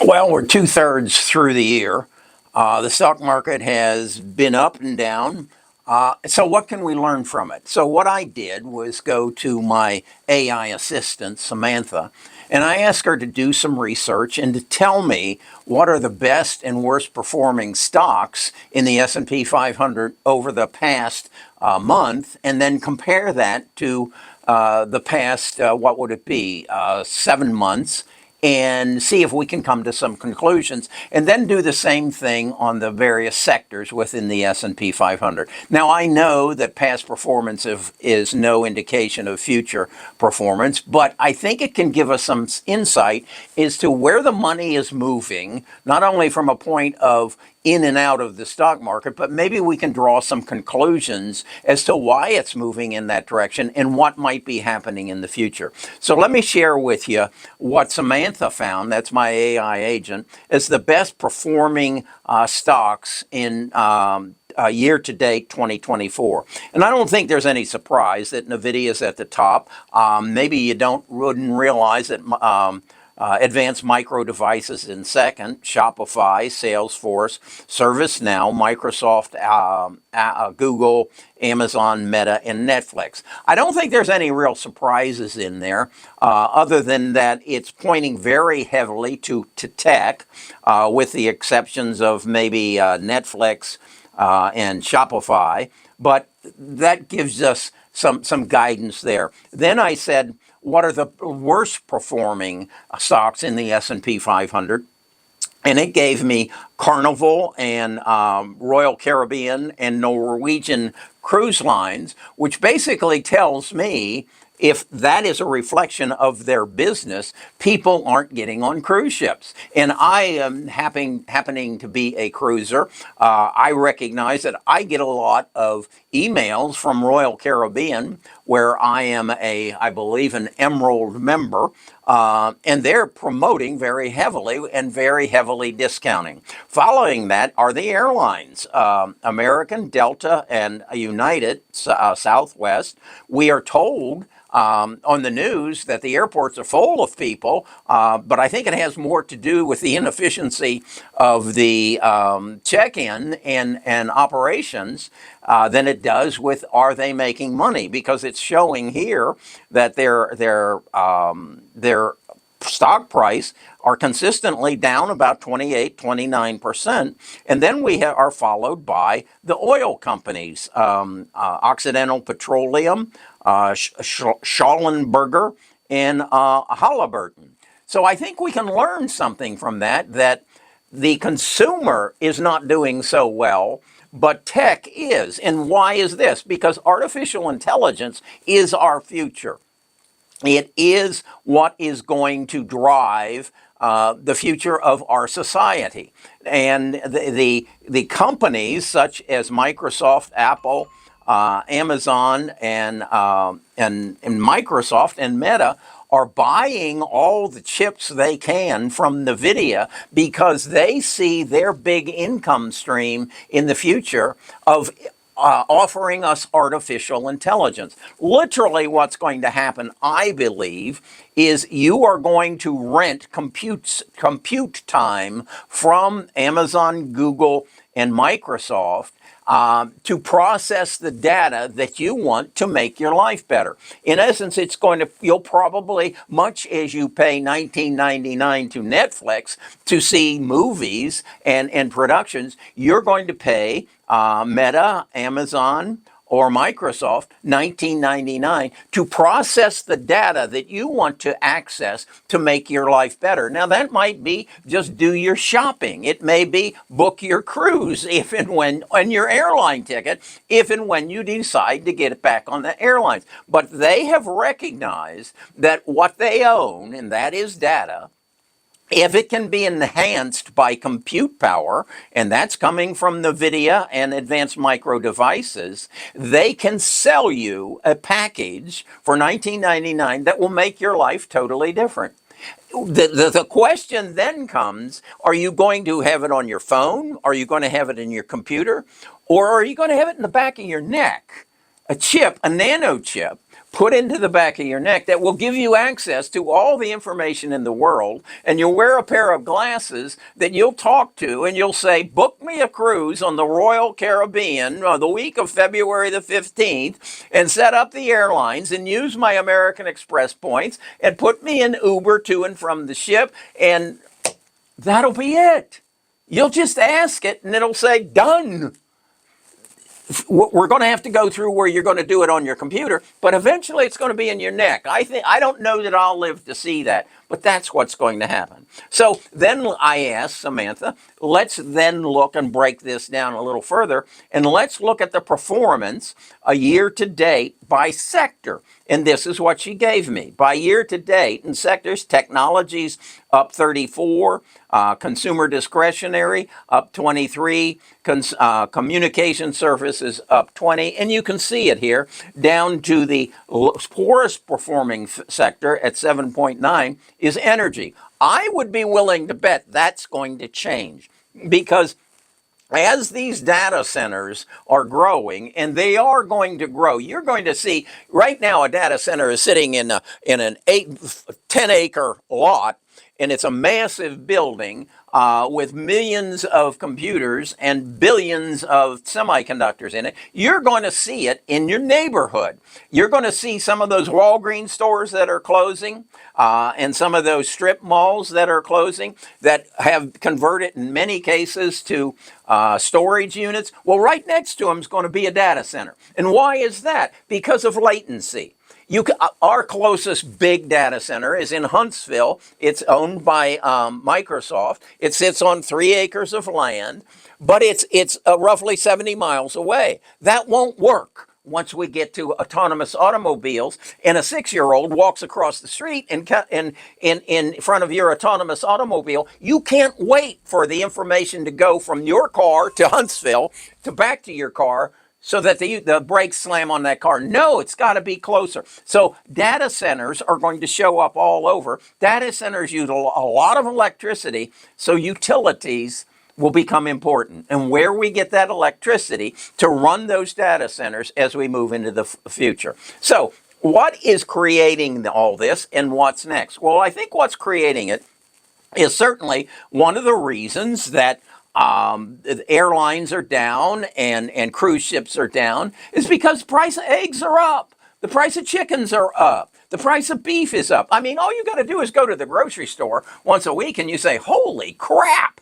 Well, we're two-thirds through the year. The stock market has been up and down. So what can we learn from it? So what I did was go to my AI assistant, Samantha, and I asked her to do some research and to tell me what are the best and worst performing stocks in the S&P 500 over the past month, and then compare that to the past, what would it be, 7 months, and see if we can come to some conclusions, and then do the same thing on the various sectors within the S&P 500. Now, I know that past performance is no indication of future performance, but I think it can give us some insight as to where the money is moving, not only from a point of in and out of the stock market, but maybe we can draw some conclusions as to why it's moving in that direction and what might be happening in the future. So let me share with you what Samantha found, that's my AI agent, as the best performing stocks in year to date 2024. And I don't think there's any surprise that NVIDIA is at the top. Maybe you wouldn't realize that Advanced Micro Devices in second, Shopify, Salesforce, ServiceNow, Microsoft, Google, Amazon, Meta, and Netflix. I don't think there's any real surprises in there, other than that it's pointing very heavily to tech, with the exceptions of maybe Netflix and Shopify. But that gives us some guidance there. Then I said, what are the worst performing stocks in the S&P 500? And it gave me Carnival and Royal Caribbean and Norwegian Cruise Lines, which basically tells me if that is a reflection of their business, people aren't getting on cruise ships. And I am happening to be a cruiser. I recognize that I get a lot of emails from Royal Caribbean, where I am I believe, an Emerald member, and they're promoting very heavily and very heavily discounting. Following that are the airlines, American, Delta, and United, Southwest. We are told on the news that the airports are full of people, but I think it has more to do with the inefficiency of the check-in and operations than it does with are they making money, because it's showing here that their stock price are consistently down about 28-29%. And then we are followed by the oil companies, Occidental Petroleum, Schallenberger, and Halliburton. So I think we can learn something from that the consumer is not doing so well, but tech is. And why is this? Because artificial intelligence is our future. It is what is going to drive the future of our society. And the companies such as Microsoft, Apple, Amazon, and Microsoft and Meta are buying all the chips they can from NVIDIA because they see their big income stream in the future of offering us artificial intelligence. Literally what's going to happen, I believe, is you are going to rent compute time from Amazon, Google, and Microsoft to process the data that you want to make your life better. In essence, you'll probably, much as you pay $19.99 to Netflix to see movies and productions, you're going to pay Meta, Amazon, or Microsoft $19.99 to process the data that you want to access to make your life better. Now, that might be just do your shopping. It may be book your cruise if and when, and your airline ticket, if and when you decide to get it back on the airlines. But they have recognized that what they own, and that is data, if it can be enhanced by compute power, and that's coming from NVIDIA and Advanced Micro Devices, they can sell you a package for $19.99 that will make your life totally different. The question then comes, are you going to have it on your phone? Are you going to have it in your computer? Or are you going to have it in the back of your neck? A chip, a nano chip, put into the back of your neck that will give you access to all the information in the world. And you'll wear a pair of glasses that you'll talk to, and you'll say, book me a cruise on the Royal Caribbean the week of February the 15th, and set up the airlines and use my American Express points and put me in Uber to and from the ship, and that'll be it. You'll just ask it and it'll say done. We're going to have to go through where you're going to do it on your computer, but eventually it's going to be in your neck. I don't know that I'll live to see that, but that's what's going to happen. So then I asked Samantha, let's then look and break this down a little further, and let's look at the performance a year to date by sector. And this is what she gave me. By year to date in sectors, technologies up 34, consumer discretionary up 23, communication services up 20, and you can see it here down to the poorest performing sector at 7.9 is energy. I would be willing to bet that's going to change, because as these data centers are growing, and they are going to grow, you're going to see right now a data center is sitting in an 10-acre lot, and it's a massive building with millions of computers and billions of semiconductors in it. You're going to see it in your neighborhood. You're going to see some of those Walgreens stores that are closing, and some of those strip malls that are closing that have converted in many cases to storage units. Well, right next to them is going to be a data center. And why is that? Because of latency. Our closest big data center is in Huntsville. It's owned by Microsoft. It sits on 3 acres of land, but it's roughly 70 miles away. That won't work once we get to autonomous automobiles, and a 6-year-old walks across the street and in front of your autonomous automobile. You can't wait for the information to go from your car to Huntsville to back to your car so that the brakes slam on that car. No, it's got to be closer. So data centers are going to show up all over. Data centers use a lot of electricity, so utilities will become important. And where we get that electricity to run those data centers as we move into the future. So what is creating all this, and what's next? Well, I think what's creating it is certainly one of the reasons that the airlines are down and cruise ships are down is because the price of eggs are up. The price of chickens are up. The price of beef is up. I mean, all you got to do is go to the grocery store once a week and you say, holy crap,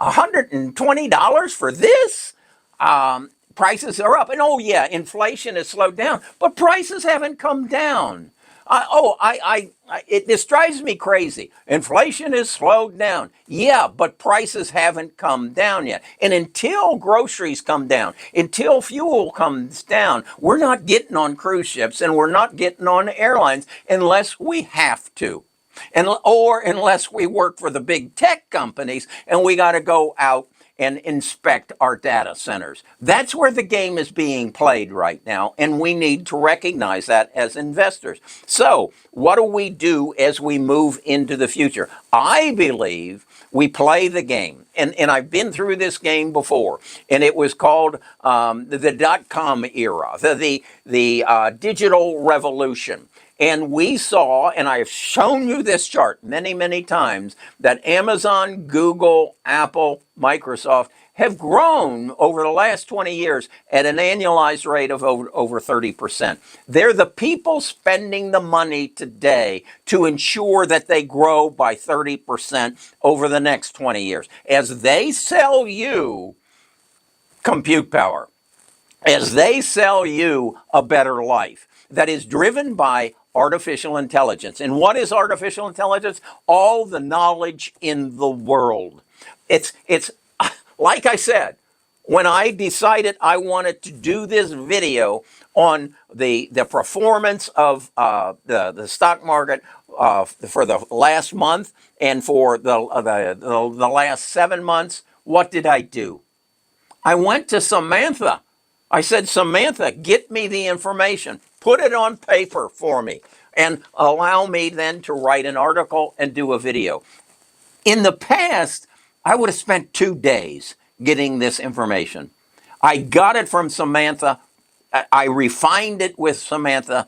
$120 for this? Prices are up. And oh yeah, inflation has slowed down, but prices haven't come down. This drives me crazy. Inflation has slowed down. Yeah, but prices haven't come down yet. And until groceries come down, until fuel comes down, we're not getting on cruise ships and we're not getting on airlines unless we have to. Or unless we work for the big tech companies and we got to go out and inspect our data centers. That's where the game is being played right now, and we need to recognize that as investors. So, what do we do as we move into the future? I believe we play the game, and I've been through this game before, and it was called the dot-com era, the digital revolution. And we saw, and I've shown you this chart many, many times, that Amazon, Google, Apple, Microsoft have grown over the last 20 years at an annualized rate of over 30%. They're the people spending the money today to ensure that they grow by 30% over the next 20 years. As they sell you compute power, as they sell you a better life that is driven by artificial intelligence. And what is artificial intelligence? All the knowledge in the world. It's like I said, when I decided I wanted to do this video on the performance of the stock market for the last month and for the last 7 months, what did I do? I went to Samantha. I said, Samantha, get me the information. Put it on paper for me and allow me then to write an article and do a video. In the past, I would have spent 2 days getting this information. I got it from Samantha. I refined it with Samantha.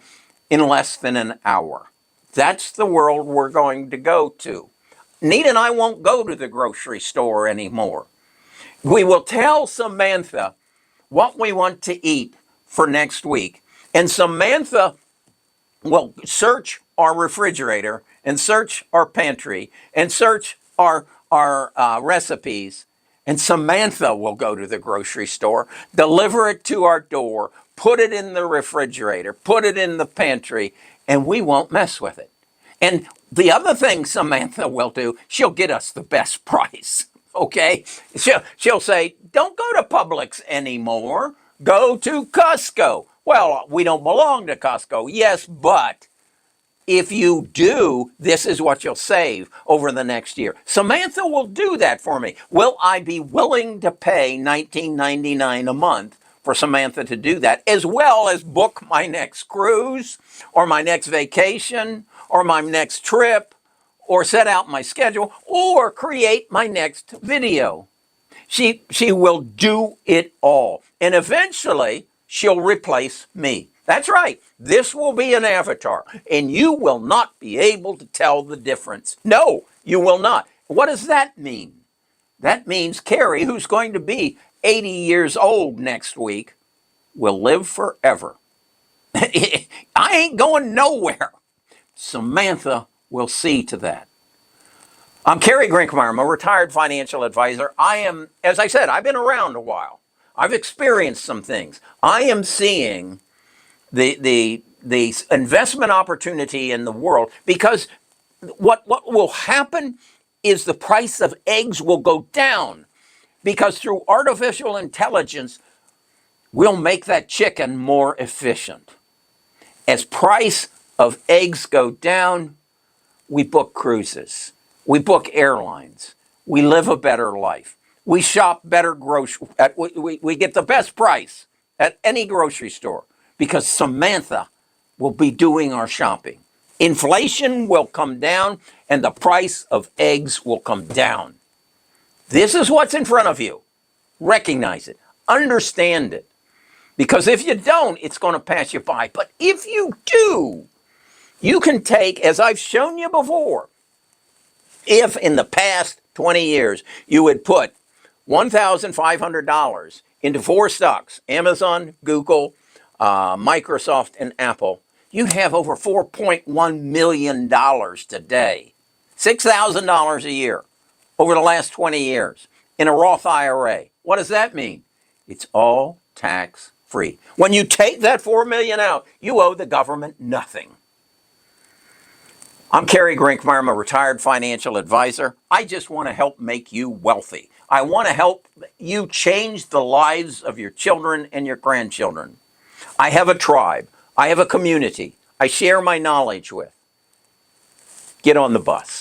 in less than an hour. That's the world we're going to go to. Nita and I won't go to the grocery store anymore. We will tell Samantha what we want to eat for next week. And Samantha will search our refrigerator and search our pantry and search our recipes. And Samantha will go to the grocery store, deliver it to our door, put it in the refrigerator, put it in the pantry, and we won't mess with it. And the other thing Samantha will do, she'll get us the best price. Okay? She'll say, don't go to Publix anymore. Go to Costco. Well, we don't belong to Costco. Yes, but if you do, this is what you'll save over the next year. Samantha will do that for me. Will I be willing to pay $19.99 a month for Samantha to do that, as well as book my next cruise or my next vacation or my next trip or set out my schedule or create my next video? She will do it all. And eventually, she'll replace me. That's right. This will be an avatar, and you will not be able to tell the difference. No, you will not. What does that mean? That means Kerry, who's going to be 80 years old next week, will live forever. I ain't going nowhere. Samantha will see to that. I'm Kerry Grinkmeyer. I'm a retired financial advisor. I am, as I said, I've been around a while. I've experienced some things. I am seeing the investment opportunity in the world, because what will happen is the price of eggs will go down, because through artificial intelligence, we'll make that chicken more efficient. As price of eggs go down, we book cruises, we book airlines, we live a better life, we shop better we get the best price at any grocery store, because Samantha will be doing our shopping. Inflation will come down and the price of eggs will come down. This is what's in front of you. Recognize it, understand it, because if you don't, it's going to pass you by. But if you do, you can take, as I've shown you before, if in the past 20 years you would put $1,500 into 4 stocks, Amazon, Google, Microsoft, and Apple, you'd have over $4.1 million today. $6,000 a year over the last 20 years in a Roth IRA. What does that mean? It's all tax free. When you take that $4 million out, you owe the government nothing. I'm Kerry Grinkmeyer. I'm a retired financial advisor. I just want to help make you wealthy. I want to help you change the lives of your children and your grandchildren. I have a tribe. I have a community I share my knowledge with. Get on the bus.